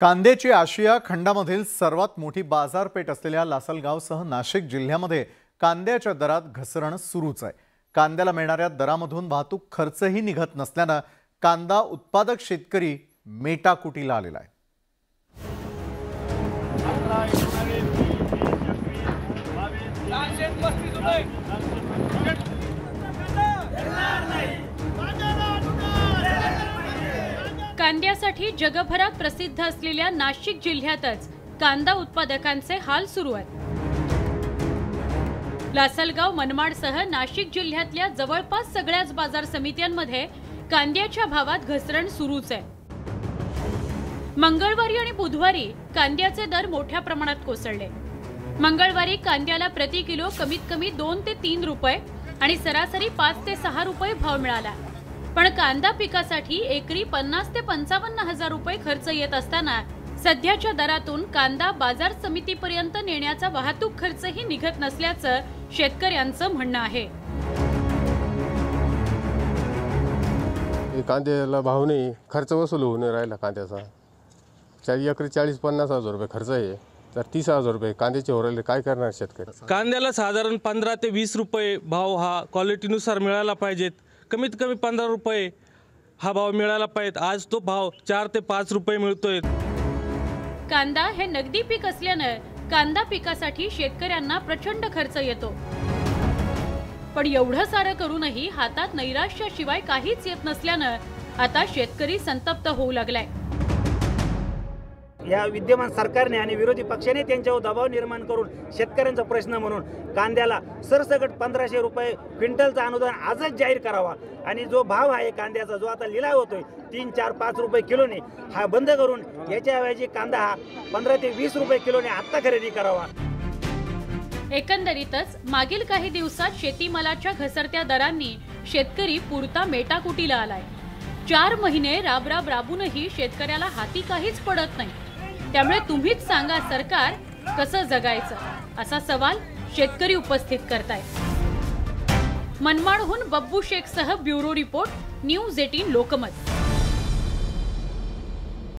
कांद्याची आशिया खंडामधील सर्वात मोठी बाजारपेठ असलेल्या लासलगावसह नाशिक जिल्ह्यामध्ये कांद्याच्या दरात घसरण सुरूच आहे। कांद्याला मिळणाऱ्या दरामधून वाहतूक खर्चही निघत नसल्याने कांदा उत्पादक शेतकरी मेटाकुटीला आलेला आहे। कांद्यासाठी जगभरात प्रसिद्ध असलेल्या नाशिक जिल्ह्यातच कांदा उत्पादकांचे हाल सुरू आहेत। लासलगाव मनमाडसह नाशिक जिल्ह्यातल्या जवळपास सगळ्याच बाजार समित्यांमध्ये कांद्याच्या भावात घसरण सुरूच आहे। मंगळवारी आणि बुधवारी कांद्याचे दर मोठ्या प्रमाणात कोसळले। मंगळवारी कांद्याला प्रति किलो कमीत कमी 2 ते 3 रुपये आणि सरासरी 5 ते 6 रुपये भाव मिळाला। पण कांदा पिकासाठी एकरी 50 ते 55 हजार रुपये खर्च येत असताना सध्याच्या दरातून कांदा बाजार समितीपर्यंत नेण्याचा वाहतूक खर्चही निघत नसल्याचं शेतकऱ्यांचं म्हणणं आहे। कांद्याला भाव नाही, खर्च वसूल होऊन राहिला कांद्याचा। एकरी 40-50 हजार रुपये खर्च आहे, तर 30 हजार रुपये कांद्याचे हो राहिले, काय करणार शेतकरी? कांद्याला साधारण 15 ते 20 रुपये भाव हा क्वालिटीनुसार मिळाला पाहिजेत। कमीत कमी 15 रुपये हा भाव मिळाला पाहिजे। आज तो भाव 4 ते 5 रुपये मिळतोय। कांदा हे नगदी पीक असल्याने कांदा पिकासाठी शेतकऱ्यांना प्रचंड खर्च येतो। पण एवढं सारं करूनही हातात नैराश्याशिवाय काहीच येत नसल्याने आता शेतकरी संतप्त होऊ लागलाय। या विद्यमान सरकारने आणि विरोधी पक्षाने त्यांच्यावर दबाव निर्माण करून शेतकऱ्यांचा प्रश्न म्हणून कांद्याला सरसकट 1500 रुपये क्विंटलचा अनुदान आजच जाहीर करावा आणि जो भाव आहे कांद्याचा जो आता लिलाव होतोय 3, 4, 5 रुपये किलोने हा बंद करून याच्याऐवजी कांदा हा 15 ते 20 रुपये किलोने आता खरेदी करावा। एकंदरीतच मागील काही दिवसात शेतीमालाच्या घसरत्या दरांनी शेतकरी पुरता मेटाकुटीला आलाय। 4 महिने राबूनही शेतकऱ्याला हाती काहीच पडत नाही। त्यामुळे तुम्हीच सांगा सरकार कसं जगायचं असा सवाल शेतकरी उपस्थित करतायत। मनमाडहून बब्बू शेखसह ब्युरो रिपोर्ट, न्यूज 18 लोकमत।